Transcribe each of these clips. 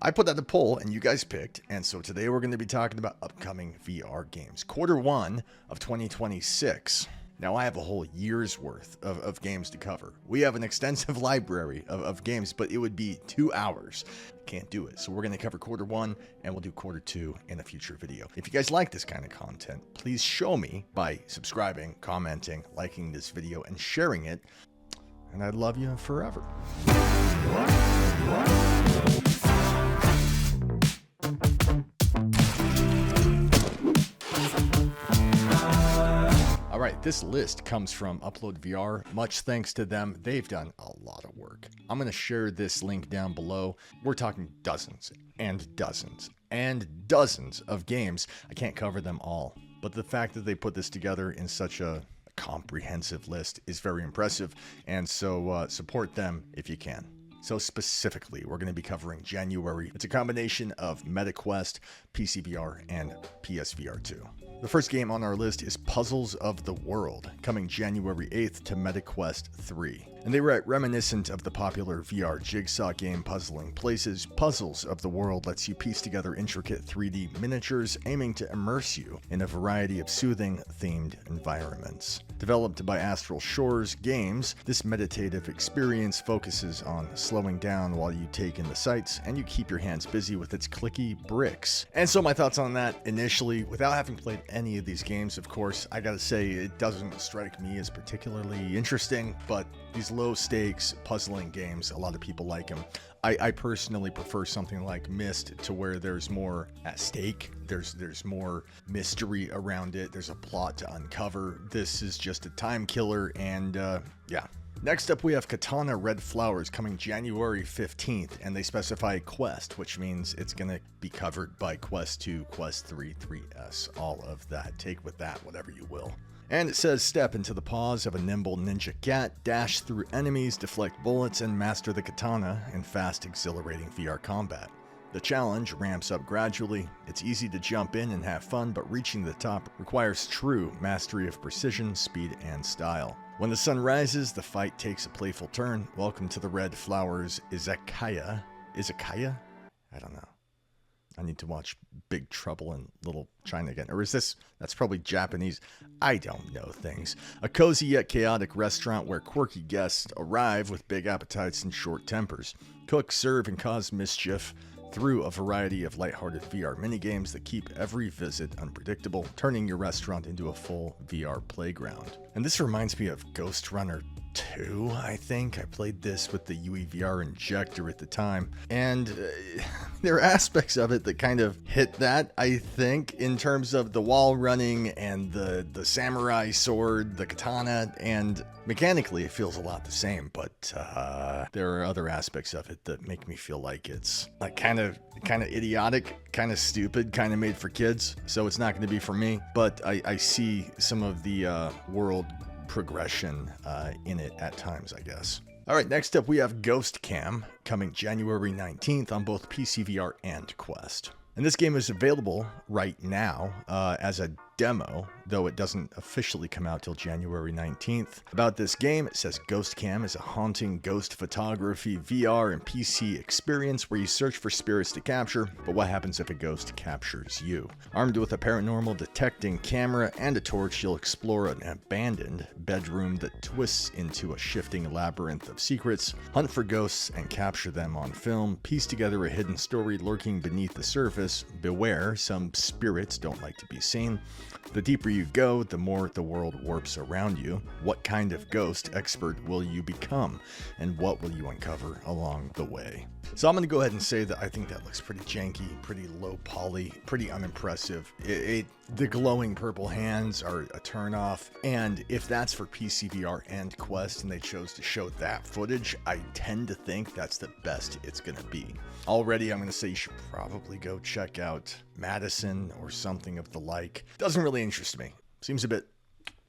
I put out a poll and you guys picked, and so today we're going to be talking about upcoming VR games. Q1 of 2026. Now, I have a whole year's worth of games to cover. We have an extensive library of games, but it would be 2 hours. Can't do it. So we're going to cover Q1, and we'll do Q2 in a future video. If you guys like this kind of content, please show me by subscribing, commenting, liking this video, and sharing it. And I'd love you forever. All right, this list comes from Upload VR. Much thanks to them. They've done a lot of work. I'm going to share this link down below. We're talking dozens and dozens and dozens of games. I can't cover them all, but the fact that they put this together in such a comprehensive list is very impressive, and so support them if you can. So specifically, we're going to be covering January. It's a combination of MetaQuest, PCVR, and PSVR 2. The first game on our list is Puzzles of the World, coming January 8th to MetaQuest 3. And they were reminiscent of the popular VR jigsaw game Puzzling Places. Puzzles of the World lets you piece together intricate 3D miniatures, aiming to immerse you in a variety of soothing, themed environments. Developed by Astral Shores Games, this meditative experience focuses on slowing down while you take in the sights, and you keep your hands busy with its clicky bricks. And so my thoughts on that initially, without having played any of these games, of course, I gotta say it doesn't strike me as particularly interesting, but these low-stakes puzzling games, a lot of people like them. I personally prefer something like Myst, to where there's more at stake. There's more mystery around it. There's a plot to uncover. This is just a time killer, and yeah. Next up, we have Katana Red Flowers, coming January 15th, and they specify Quest, which means it's going to be covered by Quest 2, Quest 3, 3S, all of that. Take with that whatever you will. And it says, step into the paws of a nimble ninja cat, dash through enemies, deflect bullets, and master the katana in fast, exhilarating VR combat. The challenge ramps up gradually. It's easy to jump in and have fun, but reaching the top requires true mastery of precision, speed, and style. When the sun rises, the fight takes a playful turn. Welcome to the Red Flowers Izakaya. Izakaya? I don't know. I need to watch Big Trouble in Little China again. Or is this? That's probably Japanese. I don't know things. A cozy yet chaotic restaurant where quirky guests arrive with big appetites and short tempers. Cook, serve, and cause mischief through a variety of lighthearted VR minigames that keep every visit unpredictable, turning your restaurant into a full VR playground. And this reminds me of Ghost Runner 2, I think. I played this with the UEVR injector at the time, and there are aspects of it that kind of hit that, I think, in terms of the wall running and the samurai sword, the katana, and mechanically it feels a lot the same, but there are other aspects of it that make me feel like it's like kind of idiotic, kind of stupid, kind of made for kids, so it's not going to be for me, but I see some of the world progression in it at times, I guess. All right, next up we have Ghost Cam, coming January 19th on both PCVR and Quest. And this game is available right now as a demo, though it doesn't officially come out till January 19th. About this game, it says Ghost Cam is a haunting ghost photography VR and PC experience where you search for spirits to capture, but what happens if a ghost captures you? Armed with a paranormal detecting camera and a torch, you'll explore an abandoned bedroom that twists into a shifting labyrinth of secrets, hunt for ghosts and capture them on film, piece together a hidden story lurking beneath the surface. Beware, some spirits don't like to be seen. The deeper you go, the more the world warps around you. What kind of ghost expert will you become? And what will you uncover along the way? So I'm going to go ahead and say that I think that looks pretty janky, pretty low poly, pretty unimpressive. The glowing purple hands are a turnoff. And if that's for PCVR and Quest and they chose to show that footage, I tend to think that's the best it's going to be. Already, I'm going to say you should probably go check out Madison or something of the like. Doesn't really interest me. Seems a bit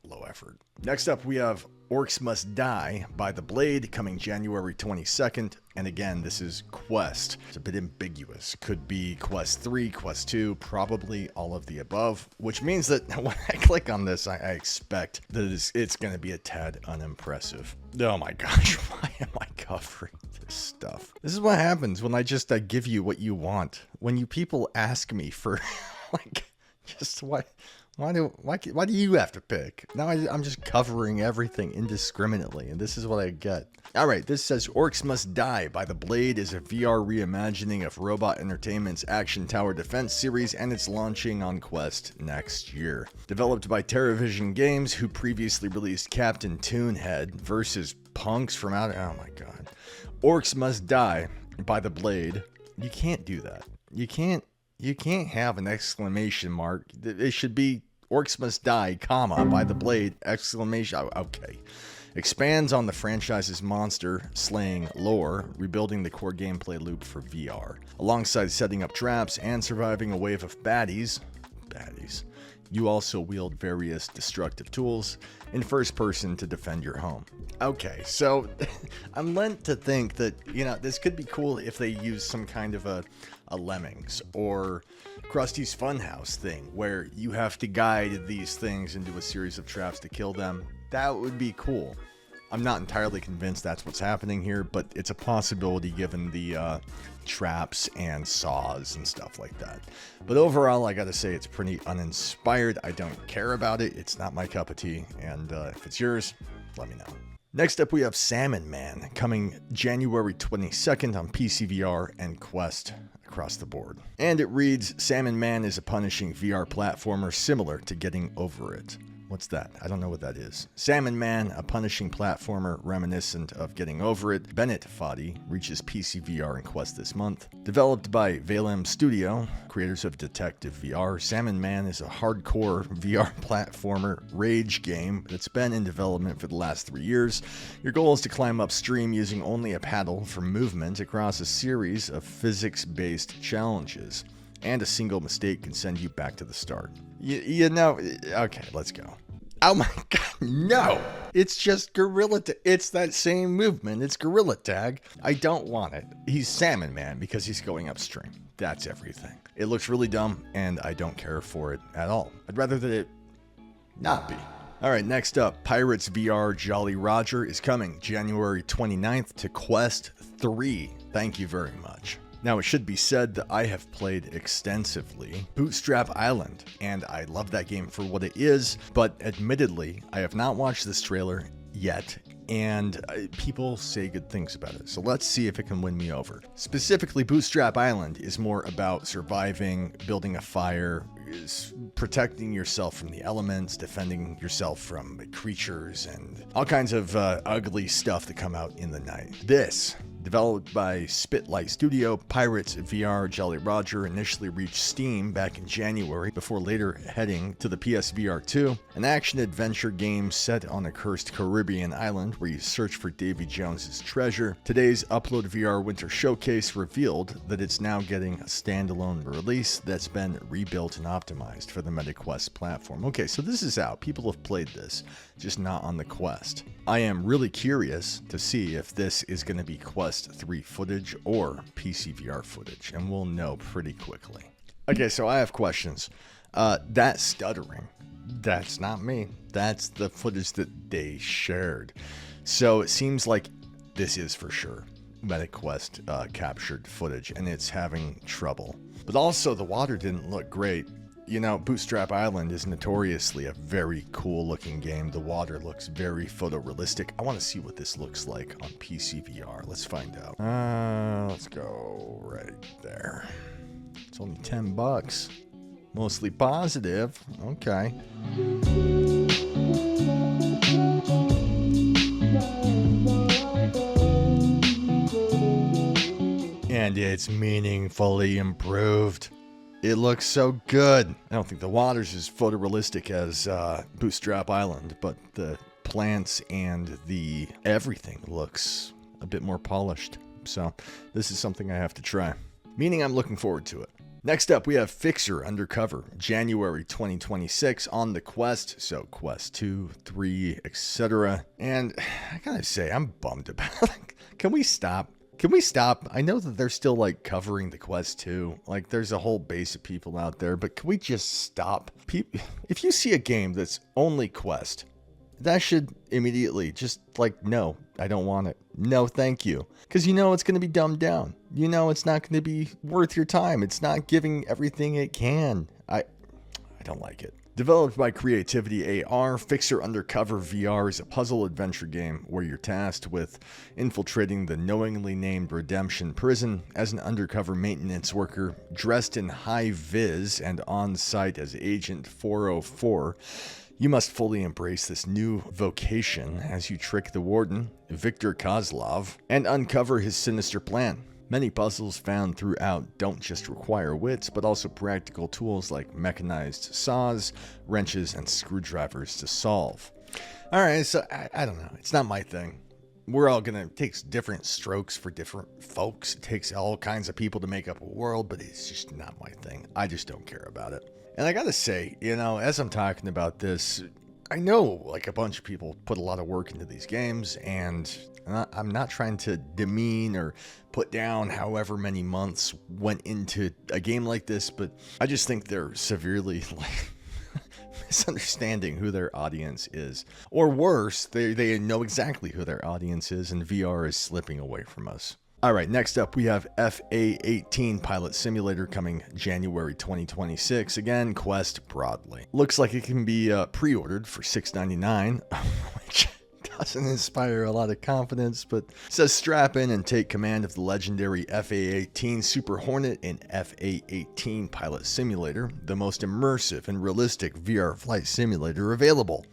low effort. Next up, we have Orcs Must Die by The Blade, coming January 22nd. And again, this is Quest. It's a bit ambiguous. Could be Quest 3, Quest 2, probably all of the above, which means that when I click on this, I expect that it's going to be a tad unimpressive. Oh my gosh, why am I covering this stuff. This is what happens when I just give you what you want. When you people ask me for, like, just what... Why do you have to pick? Now I'm just covering everything indiscriminately, and this is what I get. Alright, this says Orcs Must Die by The Blade is a VR reimagining of Robot Entertainment's Action Tower Defense series, and it's launching on Quest next year. Developed by TerraVision Games, who previously released Captain Toonhead versus punks from out... Oh my god. Orcs Must Die by The Blade. You can't do that. You can't have an exclamation mark. It should be Orcs Must Die, comma, by The Blade, exclamation. Okay. Expands on the franchise's monster-slaying lore, rebuilding the core gameplay loop for VR. Alongside setting up traps and surviving a wave of baddies, you also wield various destructive tools in first person to defend your home. Okay, so I'm lent to think that, this could be cool if they use some kind of a Lemmings or Krusty's Funhouse thing where you have to guide these things into a series of traps to kill them. That would be cool. I'm not entirely convinced that's what's happening here, but it's a possibility given the traps and saws and stuff like that. But overall, I gotta say it's pretty uninspired. I don't care about it. It's not my cup of tea. And if it's yours, let me know. Next up, we have Salmon Man, coming January 22nd on PCVR and Quest across the board. And it reads, Salmon Man is a punishing VR platformer similar to Getting Over It. What's that? I don't know what that is. Salmon Man, a punishing platformer reminiscent of Getting Over It. Bennett Foddy reaches PCVR and Quest this month. Developed by Valem Studio, creators of Detective VR, Salmon Man is a hardcore VR platformer rage game that's been in development for the last 3 years. Your goal is to climb upstream using only a paddle for movement across a series of physics-based challenges. And a single mistake can send you back to the start. Okay, let's go. Oh my god, no! It's just Gorilla Tag. It's that same movement. It's Gorilla Tag. I don't want it. He's Salmon Man because he's going upstream. That's everything. It looks really dumb, and I don't care for it at all. I'd rather that it not be. Alright, next up, Pirates VR Jolly Roger is coming January 29th to Quest 3. Thank you very much. Now, it should be said that I have played extensively Bootstrap Island, and I love that game for what it is, but admittedly, I have not watched this trailer yet, and people say good things about it, so let's see if it can win me over. Specifically, Bootstrap Island is more about surviving, building a fire, protecting yourself from the elements, defending yourself from creatures, and all kinds of ugly stuff that come out in the night. This, developed by Spitlight Studio, Pirates VR Jolly Roger initially reached Steam back in January before later heading to the PSVR 2, an action-adventure game set on a cursed Caribbean island where you search for Davy Jones's treasure. Today's Upload VR Winter Showcase revealed that it's now getting a standalone release that's been rebuilt and optimized for the MetaQuest platform. Okay, so this is out. People have played this, just not on the Quest. I am really curious to see if this is going to be Quest 3 footage or PCVR footage, and we'll know pretty quickly. Okay, so I have questions. That stuttering, that's not me. That's the footage that they shared. So it seems like this is for sure MetaQuest captured footage, and it's having trouble. But also, the water didn't look great. Bootstrap Island is notoriously a very cool looking game. The water looks very photorealistic. I want to see what this looks like on PCVR. Let's find out. Let's go right there. It's only $10. Mostly positive. Okay. And it's meaningfully improved. It looks so good. I don't think the water's as photorealistic as Bootstrap Island, but the plants and the everything looks a bit more polished. So this is something I have to try, meaning I'm looking forward to it. Next up, we have Fixer Undercover, January 2026 on the Quest. So Quest 2, 3, etc. And I gotta say, I'm bummed about it. Can we stop? Can we stop? I know that they're still covering the Quest 2. There's a whole base of people out there, but can we just stop? If you see a game that's only Quest, that should immediately just like, no, I don't want it. No, thank you. Because you know it's going to be dumbed down. You know it's not going to be worth your time. It's not giving everything it can. I don't like it. Developed by Creativity AR, Fixer Undercover VR is a puzzle adventure game where you're tasked with infiltrating the knowingly named Redemption Prison as an undercover maintenance worker dressed in high vis and on site as Agent 404. You must fully embrace this new vocation as you trick the warden, Viktor Kozlov, and uncover his sinister plan. Many puzzles found throughout don't just require wits, but also practical tools like mechanized saws, wrenches, and screwdrivers to solve. Alright, so I don't know. It's not my thing. We're all gonna take different strokes for different folks. It takes all kinds of people to make up a world, but it's just not my thing. I just don't care about it. And I gotta say, you know, as I'm talking about this, I know like a bunch of people put a lot of work into these games, and I'm not trying to demean or put down however many months went into a game like this, but I just think they're severely like misunderstanding who their audience is. Or worse, they know exactly who their audience is, and VR is slipping away from us. Alright, next up we have FA18 Pilot Simulator coming January 2026. Again, Quest broadly. Looks like it can be pre-ordered for $6.99, which doesn't inspire a lot of confidence, but says strap in and take command of the legendary FA18 Super Hornet in FA18 Pilot Simulator, the most immersive and realistic VR flight simulator available.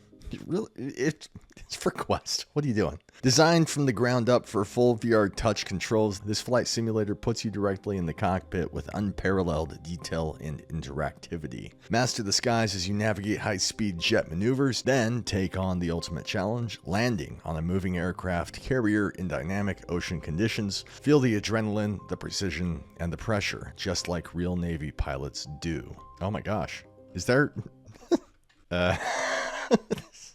It's for Quest. What are you doing? Designed from the ground up for full VR touch controls, this flight simulator puts you directly in the cockpit with unparalleled detail and interactivity. Master the skies as you navigate high-speed jet maneuvers, then take on the ultimate challenge, landing on a moving aircraft carrier in dynamic ocean conditions. Feel the adrenaline, the precision, and the pressure, just like real Navy pilots do. Oh my gosh. Is there...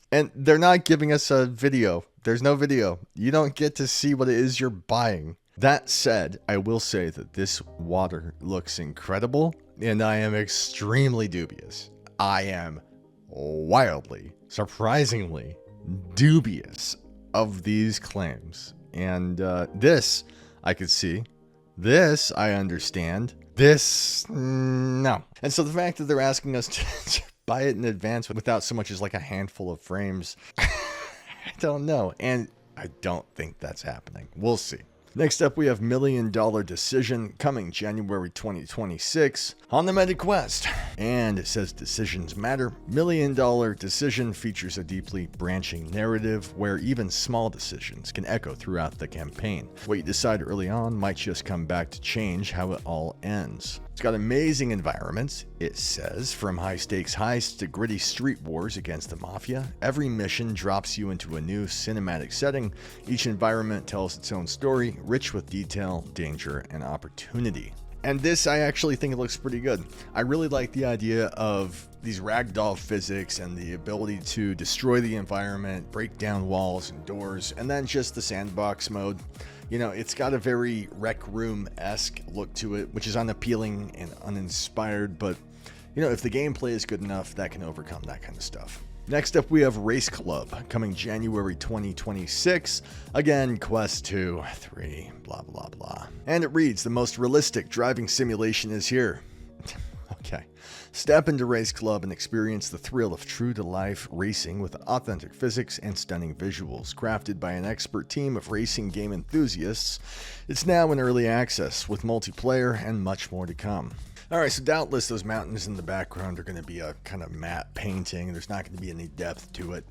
And they're not giving us a video. There's no video. You don't get to see what it is you're buying. That said, I will say that this water looks incredible, and I am extremely dubious. I am wildly, surprisingly dubious of these claims. And this, I could see. This, I understand. This, no. And so the fact that they're asking us to buy it in advance without so much as like a handful of frames, I don't know. And I don't think that's happening. We'll see. Next up, we have $1 Million Decision coming January 2026 on the MetaQuest. And it says decisions matter. $1 Million Decision features a deeply branching narrative where even small decisions can echo throughout the campaign. What you decide early on might just come back to change how it all ends. It's got amazing environments, it says, from high-stakes heists to gritty street wars against the mafia. Every mission drops you into a new cinematic setting. Each environment tells its own story, rich with detail, danger, and opportunity. And this, I actually think it looks pretty good. I really like the idea of these ragdoll physics and the ability to destroy the environment, break down walls and doors, and then just the sandbox mode. You know, it's got a very Rec Room-esque look to it, which is unappealing and uninspired, but, you know, if the gameplay is good enough, that can overcome that kind of stuff. Next up, we have Race Club, coming January 2026. Again, Quest 2, 3, blah, blah, blah. And it reads, the most realistic driving simulation is here. Okay. Step into Race Club and experience the thrill of true-to-life racing with authentic physics and stunning visuals. Crafted by an expert team of racing game enthusiasts, it's now in early access with multiplayer and much more to come. Alright, so doubtless those mountains in the background are going to be a kind of matte painting. There's not going to be any depth to it.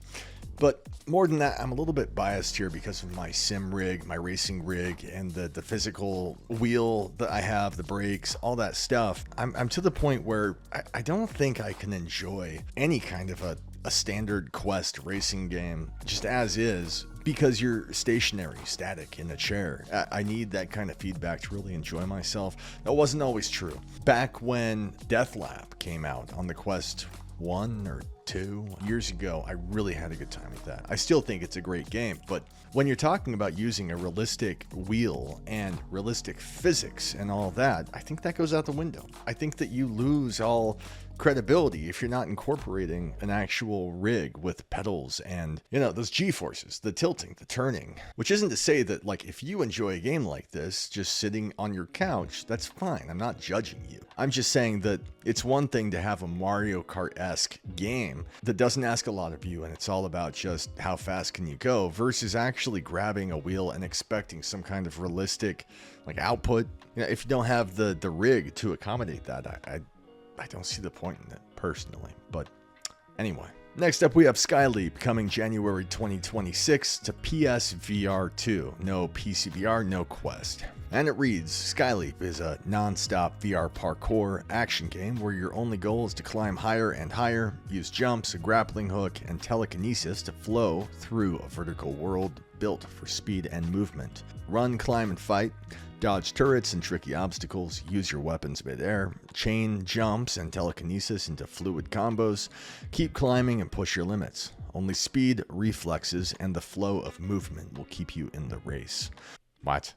But more than that, I'm a little bit biased here because of my sim rig, my racing rig, and the physical wheel that I have, the brakes, all that stuff. I'm to the point where I don't think I can enjoy any kind of a standard Quest racing game just as is, because you're stationary, static in a chair. I need that kind of feedback to really enjoy myself. That wasn't always true. Back when Deathlap came out on the Quest 1 or 2 years ago, I really had a good time with that. I still think it's a great game, but when you're talking about using a realistic wheel and realistic physics and all that, I think that goes out the window. I think that you lose all credibility if you're not incorporating an actual rig with pedals and, you know, those G-forces, the tilting, the turning. Which isn't to say that, like, if you enjoy a game like this, just sitting on your couch, that's fine. I'm not judging you. I'm just saying that it's one thing to have a Mario Kart-esque game that doesn't ask a lot of you, and it's all about just how fast can you go, versus actually grabbing a wheel and expecting some kind of realistic, like, output. You know, if you don't have the rig to accommodate that, I don't see the point in it, personally. But anyway. Next up, we have Skyleap, coming January 2026 to PSVR 2. No PCVR, no Quest. And it reads, Skyleap is a non-stop VR parkour action game where your only goal is to climb higher and higher, use jumps, a grappling hook, and telekinesis to flow through a vertical world built for speed and movement. Run, climb, and fight. Dodge turrets and tricky obstacles, use your weapons mid-air, chain jumps and telekinesis into fluid combos, keep climbing and push your limits. Only speed, reflexes, and the flow of movement will keep you in the race. What?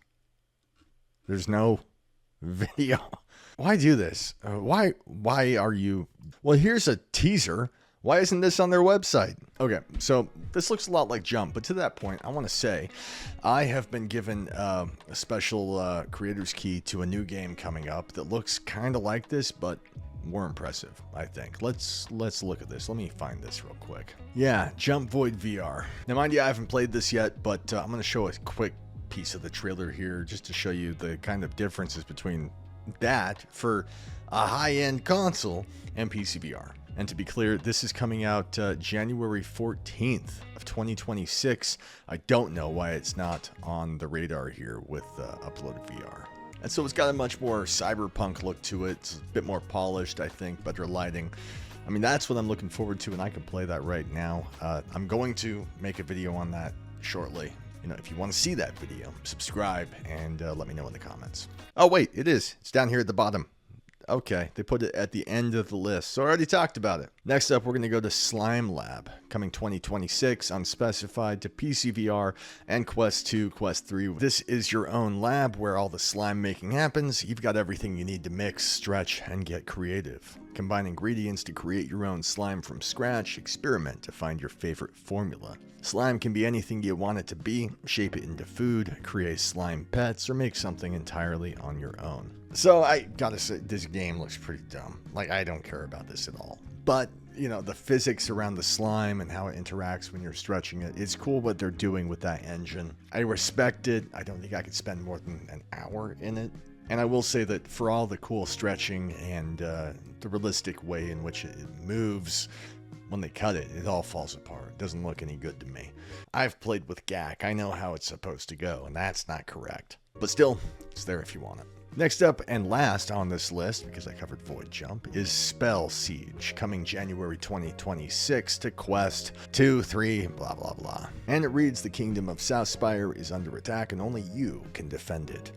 There's no video? Why do this? Why are you... Well, here's a teaser. Why isn't this on their website? Okay, so this looks a lot like Jump, but to that point, I want to say I have been given a special creator's key to a new game coming up that looks kind of like this, but more impressive, I think. Let's look at this. Let me find this real quick. Yeah, Jump Void VR. Now, mind you, I haven't played this yet, but I'm going to show a quick piece of the trailer here just to show you the kind of differences between that for a high-end console and PCVR. And to be clear, this is coming out January 14th of 2026. I don't know why it's not on the radar here with uploaded VR. And so it's got a much more cyberpunk look to it. It's a bit more polished, I think, better lighting. I mean, that's what I'm looking forward to, and I can play that right now. I'm going to make a video on that shortly. You know, if you want to see that video, subscribe and let me know in the comments. Oh, wait, it is. It's down here at the bottom. Okay, they put it at the end of the list, so I already talked about it. Next up, we're going to go to Slime Lab, coming 2026, unspecified, to PCVR and Quest 2, Quest 3. This is your own lab where all the slime making happens. You've got everything you need to mix, stretch, and get creative. Combine ingredients to create your own slime from scratch, experiment to find your favorite formula. Slime can be anything you want it to be, shape it into food, create slime pets, or make something entirely on your own. So I gotta say, this game looks pretty dumb. Like, I don't care about this at all. But, you know, the physics around the slime and how it interacts when you're stretching it, it's cool what they're doing with that engine. I respect it. I don't think I could spend more than an hour in it. And I will say that for all the cool stretching and the realistic way in which it moves, when they cut it, it all falls apart. It doesn't look any good to me. I've played with GAC. I know how it's supposed to go, and that's not correct. But still, it's there if you want it. Next up and last on this list, because I covered Void Jump, is Spell Siege, coming January 2026 to Quest 2, 3, blah blah blah. And it reads, the kingdom of Southspire is under attack and only you can defend it.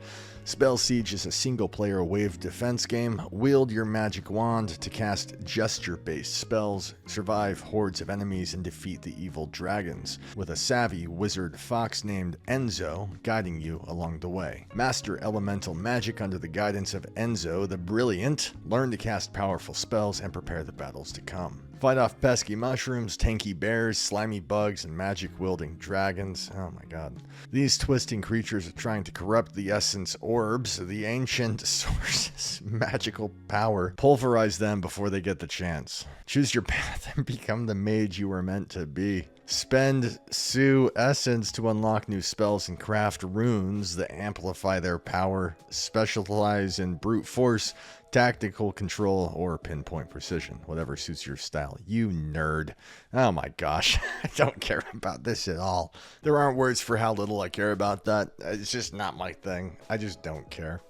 Spell Siege is a single-player wave defense game. Wield your magic wand to cast gesture-based spells, survive hordes of enemies, and defeat the evil dragons, with a savvy wizard fox named Enzo guiding you along the way. Master elemental magic under the guidance of Enzo the Brilliant. Learn to cast powerful spells and prepare the battles to come. Fight off pesky mushrooms, tanky bears, slimy bugs, and magic-wielding dragons. Oh my god. These twisting creatures are trying to corrupt the essence orbs, the ancient source's magical power. Pulverize them before they get the chance. Choose your path and become the mage you were meant to be. Spend Sue Essence to unlock new spells and craft runes that amplify their power. Specialize in brute force, tactical control, or pinpoint precision, whatever suits your style. You nerd. Oh my gosh, I don't care about this at all. There aren't words for how little I care about that. It's just not my thing. I just don't care.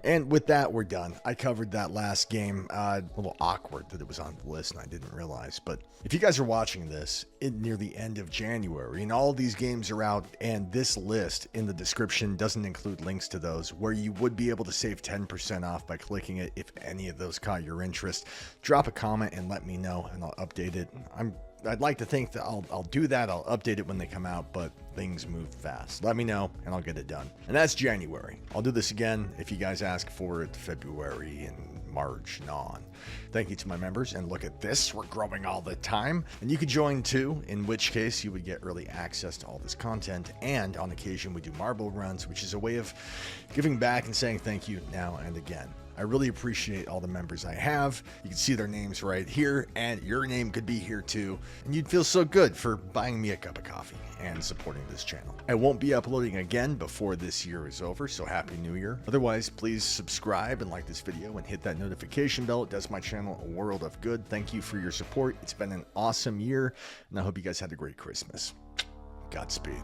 And with that, we're done. I covered that last game. A little awkward that it was on the list and I didn't realize. But if you guys are watching this near the end of January and all these games are out, and this list in the description doesn't include links to those, where you would be able to save 10% off by clicking it if any of those caught your interest, drop a comment and let me know and I'll update it. I'm I'd like to think that I'll do that. I'll update it when they come out, but things move fast. Let me know and I'll get it done. And that's January. I'll do this again if you guys ask for it February and March and on. Thank you to my members, and look at this, we're growing all the time. And you could join too, in which case you would get early access to all this content, and on occasion we do marble runs, which is a way of giving back and saying thank you now and again. I really appreciate all the members I have. You can see their names right here, and your name could be here too. And you'd feel so good for buying me a cup of coffee and supporting this channel. I won't be uploading again before this year is over, so Happy New Year. Otherwise, please subscribe and like this video and hit that notification bell. It does my channel a world of good. Thank you for your support. It's been an awesome year, and I hope you guys had a great Christmas. Godspeed.